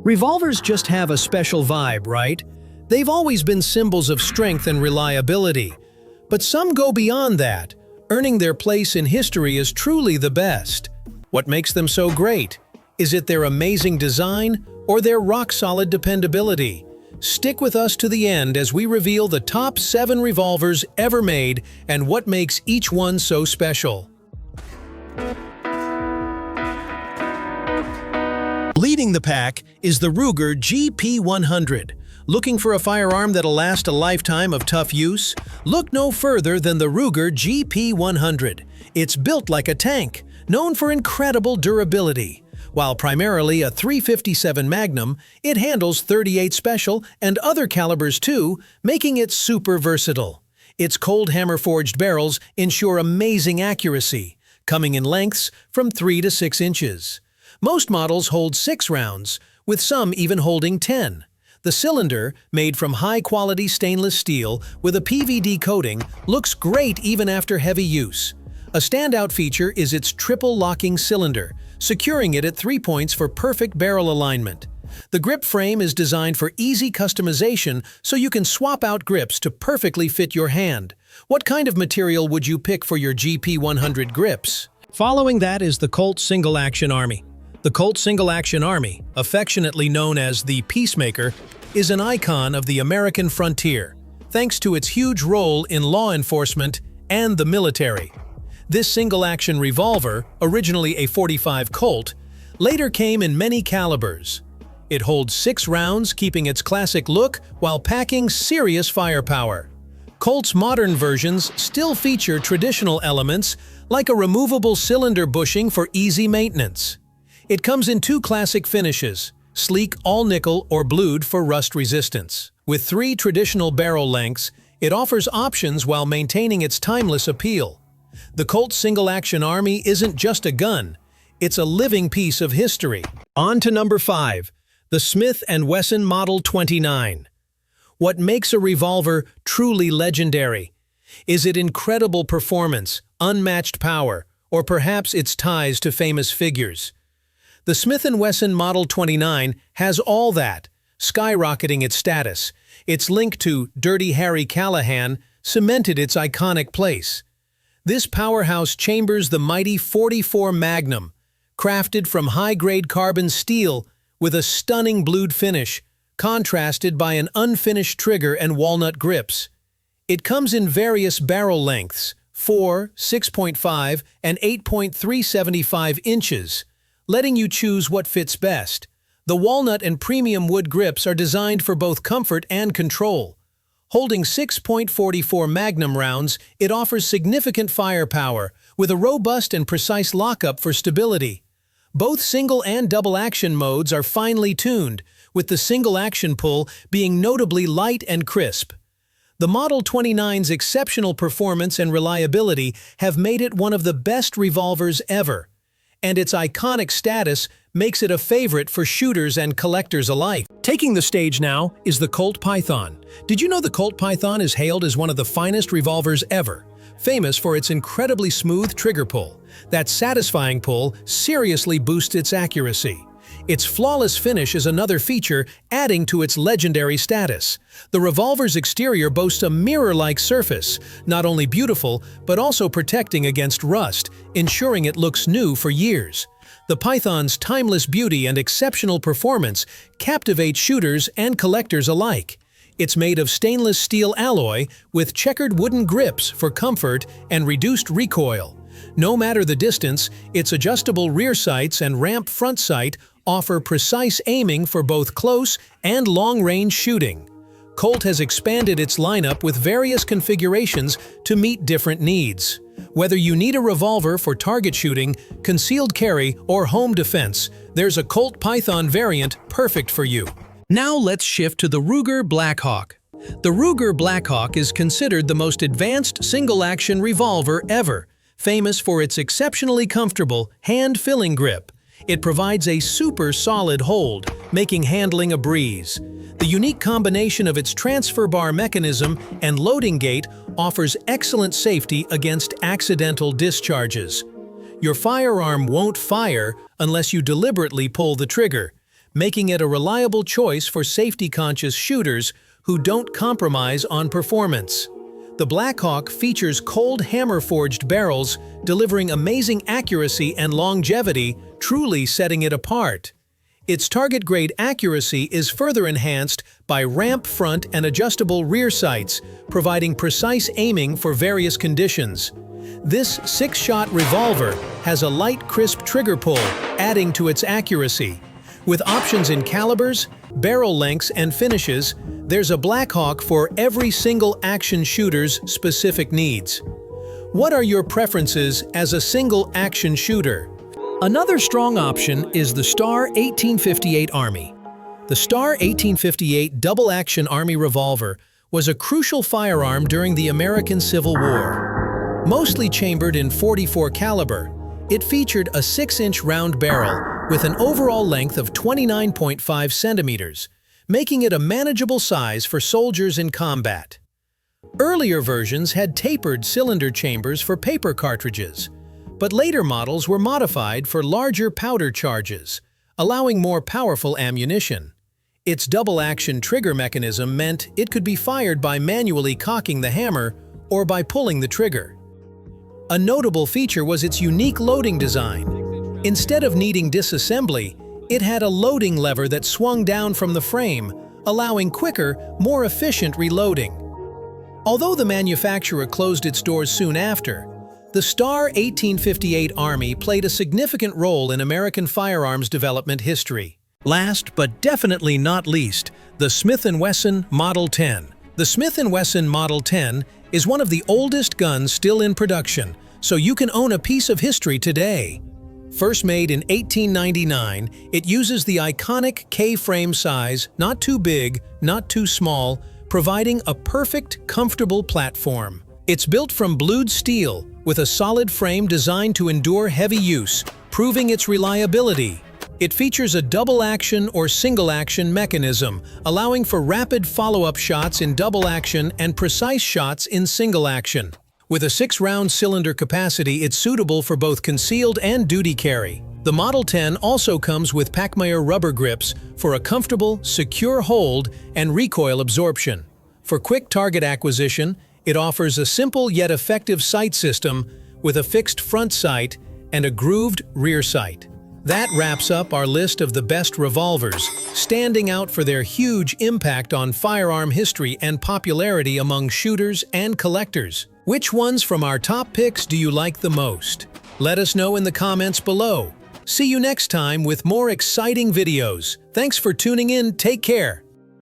Revolvers just have a special vibe, right? They've always been symbols of strength and reliability. But some go beyond that, earning their place in history as truly the best. What makes them so great? Is it their amazing design or their rock-solid dependability? Stick with us to the end as we reveal the top 7 revolvers ever made and what makes each one so special. Leading the pack is the Ruger GP100. Looking for a firearm that'll last a lifetime of tough use? Look no further than the Ruger GP100. It's built like a tank, known for incredible durability. While primarily a .357 Magnum, it handles .38 Special and other calibers too, making it super versatile. Its cold hammer-forged barrels ensure amazing accuracy, coming in lengths from 3 to 6 inches. Most models hold 6 rounds, with some even holding 10. The cylinder, made from high-quality stainless steel with a PVD coating, looks great even after heavy use. A standout feature is its triple locking cylinder, securing it at 3 points for perfect barrel alignment. The grip frame is designed for easy customization so you can swap out grips to perfectly fit your hand. What kind of material would you pick for your GP100 grips? Following that is the Colt Single Action Army. The Colt Single Action Army, affectionately known as the Peacemaker, is an icon of the American frontier, thanks to its huge role in law enforcement and the military. This single-action revolver, originally a .45 Colt, later came in many calibers. It holds 6 rounds, keeping its classic look while packing serious firepower. Colt's modern versions still feature traditional elements like a removable cylinder bushing for easy maintenance. It comes in 2 classic finishes, sleek all-nickel or blued for rust resistance. With 3 traditional barrel lengths, it offers options while maintaining its timeless appeal. The Colt Single Action Army isn't just a gun, it's a living piece of history. On to number 5, the Smith & Wesson Model 29. What makes a revolver truly legendary? Is it incredible performance, unmatched power, or perhaps its ties to famous figures? The Smith & Wesson Model 29 has all that, skyrocketing its status. Its link to Dirty Harry Callahan cemented its iconic place. This powerhouse chambers the mighty .44 Magnum, crafted from high-grade carbon steel with a stunning blued finish, contrasted by an unfinished trigger and walnut grips. It comes in various barrel lengths, 4, 6.5, and 8.375 inches, letting you choose what fits best. The walnut and premium wood grips are designed for both comfort and control. Holding 6.44 Magnum rounds, it offers significant firepower, with a robust and precise lockup for stability. Both single and double action modes are finely tuned, with the single action pull being notably light and crisp. The Model 29's exceptional performance and reliability have made it one of the best revolvers ever, and its iconic status makes it a favorite for shooters and collectors alike. Taking the stage now is the Colt Python. Did you know the Colt Python is hailed as one of the finest revolvers ever, famous for its incredibly smooth trigger pull? That satisfying pull seriously boosts its accuracy. Its flawless finish is another feature, adding to its legendary status. The revolver's exterior boasts a mirror-like surface, not only beautiful, but also protecting against rust, ensuring it looks new for years. The Python's timeless beauty and exceptional performance captivate shooters and collectors alike. It's made of stainless steel alloy with checkered wooden grips for comfort and reduced recoil. No matter the distance, its adjustable rear sights and ramp front sight offer precise aiming for both close and long-range shooting. Colt has expanded its lineup with various configurations to meet different needs. Whether you need a revolver for target shooting, concealed carry, or home defense, there's a Colt Python variant perfect for you. Now let's shift to the Ruger Blackhawk. The Ruger Blackhawk is considered the most advanced single-action revolver ever, famous for its exceptionally comfortable, hand-filling grip. It provides a super solid hold, making handling a breeze. The unique combination of its transfer bar mechanism and loading gate offers excellent safety against accidental discharges. Your firearm won't fire unless you deliberately pull the trigger, making it a reliable choice for safety-conscious shooters who don't compromise on performance. The Blackhawk features cold hammer-forged barrels, delivering amazing accuracy and longevity, truly setting it apart. Its target-grade accuracy is further enhanced by ramp front and adjustable rear sights, providing precise aiming for various conditions. This 6-shot revolver has a light, crisp trigger pull, adding to its accuracy. With options in calibers, barrel lengths, and finishes, there's a Blackhawk for every single action shooter's specific needs. What are your preferences as a single action shooter? Another strong option is the Starr 1858 Army. The Starr 1858 double-action Army revolver was a crucial firearm during the American Civil War. Mostly chambered in .44 caliber, it featured a 6-inch round barrel with an overall length of 29.5 centimeters, making it a manageable size for soldiers in combat. Earlier versions had tapered cylinder chambers for paper cartridges, but later models were modified for larger powder charges, allowing more powerful ammunition. Its double-action trigger mechanism meant it could be fired by manually cocking the hammer or by pulling the trigger. A notable feature was its unique loading design. Instead of needing disassembly, it had a loading lever that swung down from the frame, allowing quicker, more efficient reloading. Although the manufacturer closed its doors soon after, the Starr 1858 Army played a significant role in American firearms development history. Last but definitely not least, the Smith & Wesson Model 10. The Smith & Wesson Model 10 is one of the oldest guns still in production, so you can own a piece of history today. First made in 1899, it uses the iconic K-frame size, not too big, not too small, providing a perfect, comfortable platform. It's built from blued steel, with a solid frame designed to endure heavy use, proving its reliability. It features a double-action or single-action mechanism, allowing for rapid follow-up shots in double-action and precise shots in single-action. With a 6-round cylinder capacity, it's suitable for both concealed and duty carry. The Model 10 also comes with Pachmayr rubber grips for a comfortable, secure hold and recoil absorption. For quick target acquisition, it offers a simple yet effective sight system with a fixed front sight and a grooved rear sight. That wraps up our list of the best revolvers, standing out for their huge impact on firearm history and popularity among shooters and collectors. Which ones from our top picks do you like the most? Let us know in the comments below. See you next time with more exciting videos. Thanks for tuning in. Take care.